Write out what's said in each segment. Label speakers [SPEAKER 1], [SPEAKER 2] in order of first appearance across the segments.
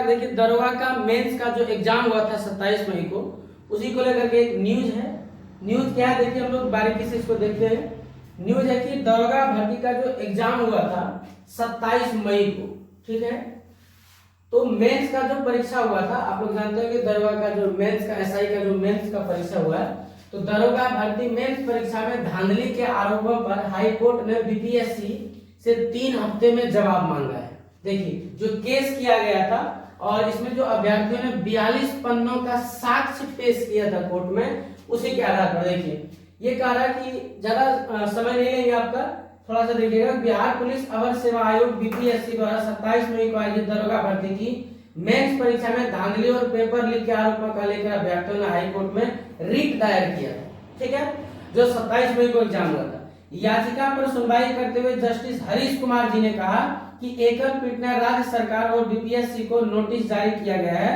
[SPEAKER 1] देखिए दरोगा का मेंस का जो एग्जाम हुआ था 27 मई को, उसी को लेकर के एक न्यूज है। न्यूज क्या है देखिए, हम लोग बारीकी से इसको देखते हैं। न्यूज है कि दरोगा भर्ती का जो एग्जाम हुआ था 27 मई को, ठीक है, तो मेंस का जो परीक्षा हुआ था, आप लोग जानते हैं कि दरोगा का जो मेंस का एसआई का जो मेंस का परीक्षा हुआ है, तो दरोगा भर्ती मेंस परीक्षा में धांधली के आरोपों पर हाई कोर्ट ने बीपीएससी से 3 हफ्ते में जवाब मांगा है। देखिए जो केस किया गया था और इसमें जो अभ्यर्थियों ने 42 पन्नों का साक्ष्य पेश किया था कोर्ट में, उसी के आधार पर देखिए ये कह रहा है कि ज्यादा समय नहीं लेंगे आपका, थोड़ा सा देखिएगा। बिहार पुलिस अवर सेवा आयोग बीपीएससी द्वारा 27 मई को आयोजित दरोगा भर्ती की मेंस परीक्षा में धांधली और पेपर लीक के आरोपों को लेकर अभ्यर्थियों ने हाई कोर्ट में रिट दायर किया था, ठीक है, जो 27 मई को एग्जाम हुआ था। याचिका पर सुनवाई करते हुए जस्टिस हरीश कुमार जी ने कहा कि एकल पीठ ने राज्य सरकार और बीपीएससी को नोटिस जारी किया गया है।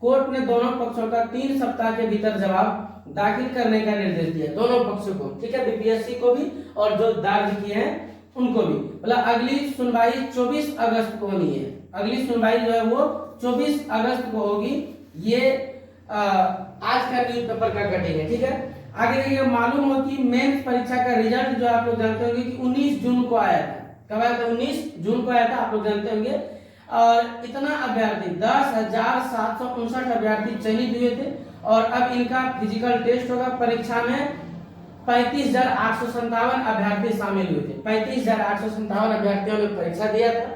[SPEAKER 1] कोर्ट ने दोनों पक्षों का 3 सप्ताह के भीतर जवाब दाखिल करने का निर्देश दिया, दोनों पक्षों को, ठीक है, बीपीएससी को भी और जो दर्ज किए हैं उनको भी। मतलब अगली सुनवाई 24 अगस्त को होनी है। अगली सुनवाई जो है वो 24 अगस्त को होगी। ये आज का न्यूज पेपर का कटिंग है, ठीक है। आगे देखिए, मालूम हो कि मेंस परीक्षा का रिजल्ट जो आप लोग जानते होंगे कि 19 जून को आया था। कब आया था? 19 जून को आया था, आप लोग जानते होंगे। और इतना अभ्यर्थी 10,759 अभ्यर्थी चयनित हुए थे और अब इनका फिजिकल टेस्ट होगा। परीक्षा में 35,857 अभ्यर्थी शामिल हुए थे। 35,857 अभ्यर्थियों ने परीक्षा दिया था,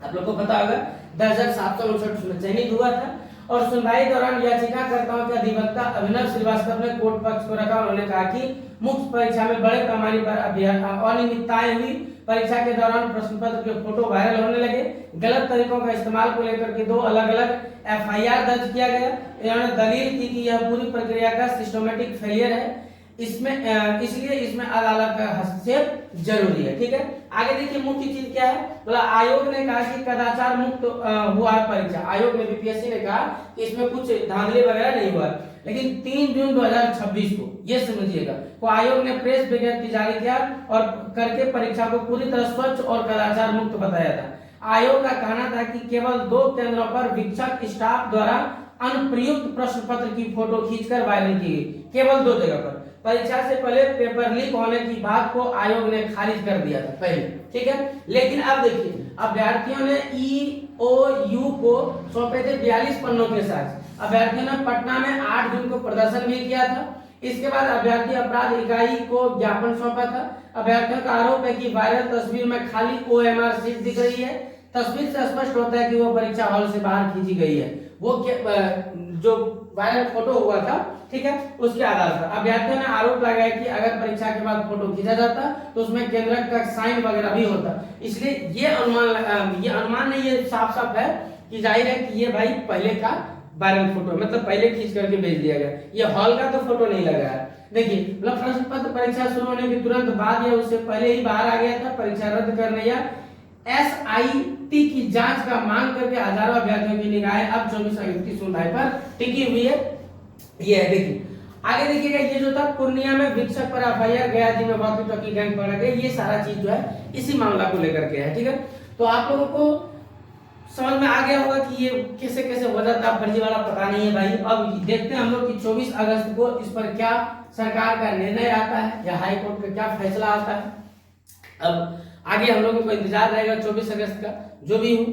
[SPEAKER 1] आप लोग को पता होगा। 10,759 में चयनित हुआ था। और सुनवाई दौरान याचिकाकर्ताओं के अधिवक्ता अभिनव श्रीवास्तव ने कोर्ट पक्ष को रखा। उन्होंने कहा कि मुक्त परीक्षा में बड़े पैमाने पर अनियमितताएं हुई। परीक्षा के दौरान प्रश्न पत्र के फोटो वायरल होने लगे। गलत तरीकों का इस्तेमाल को लेकर के 2 अलग-अलग एफआईआर दर्ज किया गया। इन्होंने दलील की कि यह पूरी प्रक्रिया का सिस्टमैटिक फेलियर है, इसमें इसलिए इसमें अदालत का हस्तक्षेप जरूरी है, ठीक है। आगे देखिए मुख्य चीज क्या है, तो आयोग ने कहा कि कदाचार मुक्त हुआ है परीक्षा। आयोग ने, बीपीएससी ने कहा कि इसमें कुछ धांधली वगैरह नहीं हुआ, लेकिन 3 जून 2026 को, ये समझिएगा, तो आयोग ने प्रेस विज्ञप्ति जारी किया और करके परीक्षा को पूरी तरह स्वच्छ और कदाचार मुक्त बताया था। आयोग का कहना था कि केवल 2 केंद्रों पर शिक्षक स्टाफ द्वारा अनुप्रयुक्त प्रश्न पत्र की फोटो खींचकर वायरल की गई, केवल 2 जगह पर। परीक्षा से पहले पेपर लीक होने की बात को आयोग ने खारिज कर दिया था पहले, ठीक है। लेकिन अब देखिए, अभ्यर्थियों ने ईओयू को सौंपे थे 42 पन्नों के साथ। अभ्यर्थियों ने पटना में 8 जून को प्रदर्शन भी किया था। इसके बाद अभ्यर्थी अपराध इकाई को ज्ञापन सौंपा था। अभ्यर्थियों का आरोप है कि वायरल तस्वीर में खाली ओएमआर सीट दिख रही है। तस्वीर से स्पष्ट होता है कि वो परीक्षा हॉल से बाहर खींची गई है। वो जो वायरल फोटो हुआ था, ठीक है, उसके आधार पर अभ्यर्थियों ने आरोप लगाया कि अगर परीक्षा के बाद फोटो खींचा जाता तो उसमें केंद्रक का साइन वगैरह भी होता। इसलिए ये अनुमान नहीं, ये साफ साफ है कि जाहिर है कि ये भाई पहले का वायरल फोटो, मतलब पहले खींच करके भेज दिया गया। ये हॉल का तो फोटो नहीं लगा है। देखिए, मतलब प्रश्न पत्र परीक्षा शुरू होने के तुरंत बाद या उससे पहले ही बाहर आ गया था। परीक्षा रद्द करने या एसआईटी की जांच का मांग करके हजारों अभ्यर्थियों की निगाहें अब 24 अगस्त की सुनवाई पर टिकी हुई है। ये है, देखिए आगे देखिएगा, ये जो था पूर्णिया में भिक्षक पर एफआईआर, गया जी में वॉकी टॉकी गैंग पकड़ा गया। ये सारा चीज जो है इसी मामला को लेकर के है, ठीक है। तो आप लोगों को समझ में आ गया होगा कि ये कैसे कैसे हो जाता है, फर्जी वाला पता नहीं है भाई। अब देखते हैं हम लोग कि 24 अगस्त को इस पर क्या सरकार का निर्णय आता है या हाई कोर्ट का क्या फैसला आता है। अब आगे हम लोगों को इंतजार रहेगा 24 अगस्त का, जो भी हो।